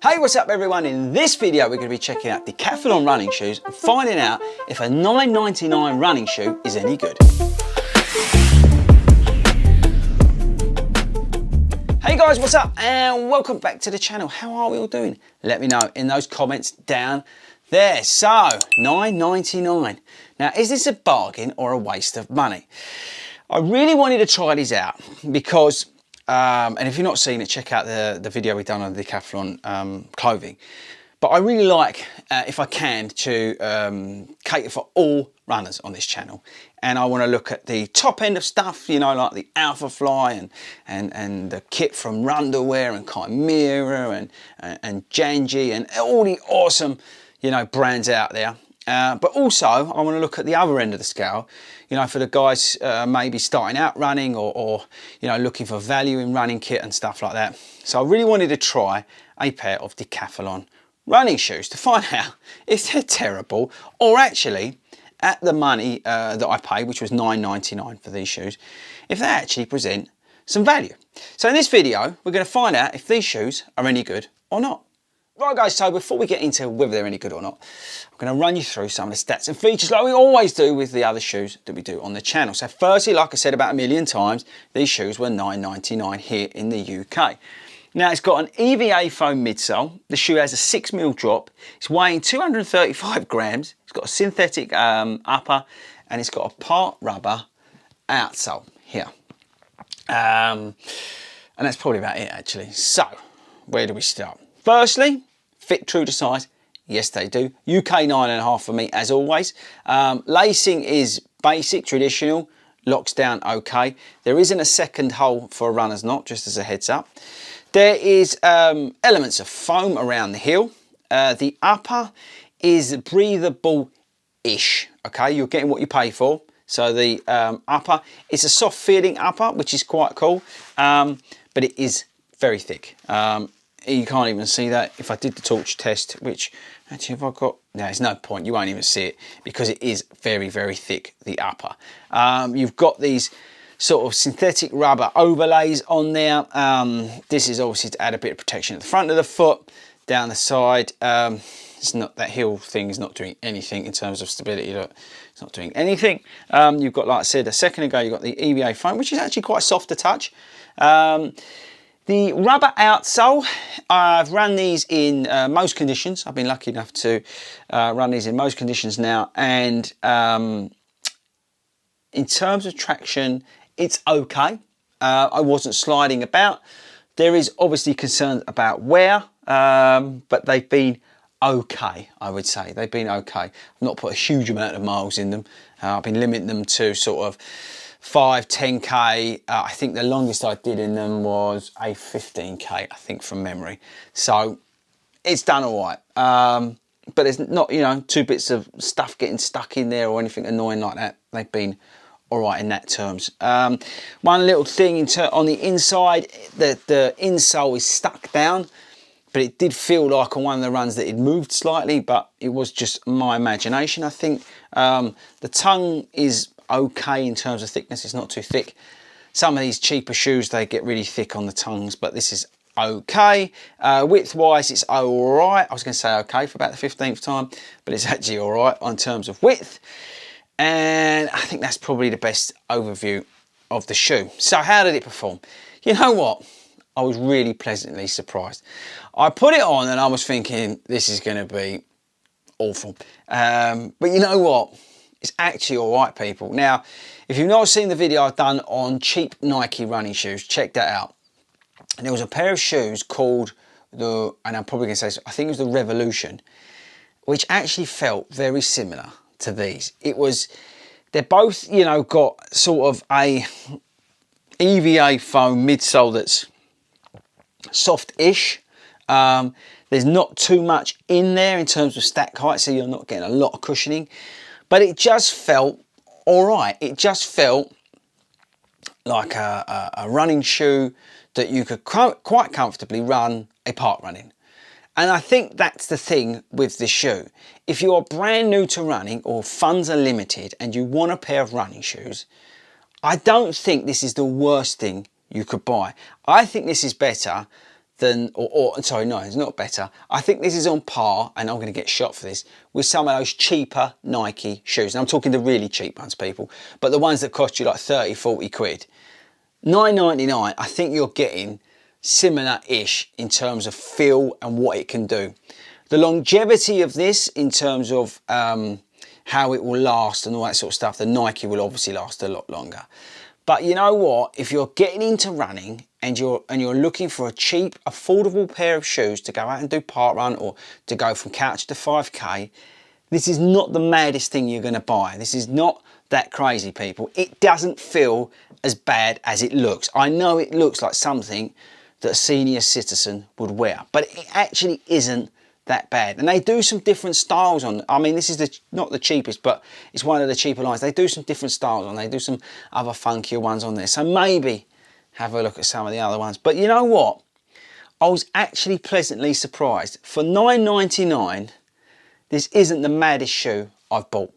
Hey, what's up everyone? In this video we're going to be checking out Decathlon running shoes and finding out if a $9.99 running shoe is any good. Hey guys, what's up and welcome back to the channel. How are we all doing? Let me know in those comments down there. So, $9.99. Now, is this a bargain or a waste of money? I really wanted to try these out because and if you've not seen it, check out the video we've done on the Decathlon clothing. But I really like, if I can, to cater for all runners on this channel. And I want to look at the top end of stuff, you know, like the Alpha Fly and the kit from Runderwear and Chimera and Janji and all the awesome, you know, brands out there. But also, I want to look at the other end of the scale, you know, for the guys maybe starting out running or, you know, looking for value in running kit and stuff like that. So I really wanted to try a pair of Decathlon running shoes to find out if they're terrible or actually, at the money that I paid, which was $9.99 for these shoes, if they actually present some value. So in this video, we're going to find out if these shoes are any good or not. Right guys, so before we get into whether they're any good or not, I'm going to run you through some of the stats and features like we always do with the other shoes that we do on the channel. So firstly, like I said about a million times, these shoes were $9.99 here in the UK. Now it's got an EVA foam midsole, the shoe has a 6mm drop, it's weighing 235 grams, it's got a synthetic upper and it's got a part rubber outsole here. And that's probably about it actually. So, where do we start? Firstly, fit true to size. Yes, they do. UK 9.5 for me, as always. Lacing is basic, traditional, locks down okay. There isn't a second hole for a runner's knot, just as a heads up. There is elements of foam around the heel. The upper is breathable-ish, okay? You're getting what you pay for. So the upper, it's a soft feeling upper, which is quite cool, but it is very thick. You can't even see that if I did the torch test, which actually if I got, no, there's no point, you won't even see it because it is very, very thick, the upper. You've got these sort of synthetic rubber overlays on there. This is obviously to add a bit of protection at the front of the foot, down the side. It's not, that heel thing is not doing anything in terms of stability. Look, it's not doing anything. You've got, like I said a second ago, you've got the EVA foam, which is actually quite soft to touch. The rubber outsole, I've run these in most conditions. I've been lucky enough to run these in most conditions now. And in terms of traction, it's okay. I wasn't sliding about. There is obviously concerns about wear, but they've been okay, I would say. They've been okay. I've not put a huge amount of miles in them. I've been limiting them to sort of 5, 10k. I think the longest I did in them was a 15k, I think, from memory. So it's done all right. But there's not, you know, 2 bits of stuff getting stuck in there or anything annoying like that. They've been all right in that terms. One little thing on the inside, the insole is stuck down, but it did feel like on one of the runs that it moved slightly, but it was just my imagination, I think. The tongue is okay in terms of thickness, it's not too thick. Some of these cheaper shoes, they get really thick on the tongues, but this is okay. Width wise, it's all right. I was going to say okay for about the 15th time, but it's actually all right in terms of width. And I think that's probably the best overview of the shoe. So how did it perform? You know what? I was really pleasantly surprised. I put it on and I was thinking this is going to be awful. But you know what? It's actually all right, people. Now, if you've not seen the video I've done on cheap Nike running shoes, check that out. And there was a pair of shoes called and I'm probably going to say, I think it was the Revolution, which actually felt very similar to these. They're both, you know, got sort of a EVA foam midsole that's soft-ish. There's not too much in there in terms of stack height, so you're not getting a lot of cushioning. But it just felt all right. It just felt like a running shoe that you could quite comfortably run a park run in. And I think that's the thing with this shoe. If you are brand new to running or funds are limited and you want a pair of running shoes, I don't think this is the worst thing you could buy. I think this is better than, or sorry, no, it's not better. I think this is on par, and I'm going to get shot for this, with some of those cheaper Nike shoes. And I'm talking the really cheap ones, people, but the ones that cost you like 30, 40 quid. $9.99, I think you're getting similar-ish in terms of feel and what it can do. The longevity of this in terms of how it will last and all that sort of stuff, the Nike will obviously last a lot longer. But you know what? If you're getting into running and you're looking for a cheap, affordable pair of shoes to go out and do park run or to go from couch to 5K, this is not the maddest thing you're going to buy. This is not that crazy, people. It doesn't feel as bad as it looks. I know it looks like something that a senior citizen would wear, but it actually isn't that bad. And they do some different styles on. I mean, this is not the cheapest, but it's one of the cheaper lines. They do some different styles on. They do some other funkier ones on there. So maybe have a look at some of the other ones. But you know what? I was actually pleasantly surprised. For $9.99, this isn't the maddest shoe I've bought.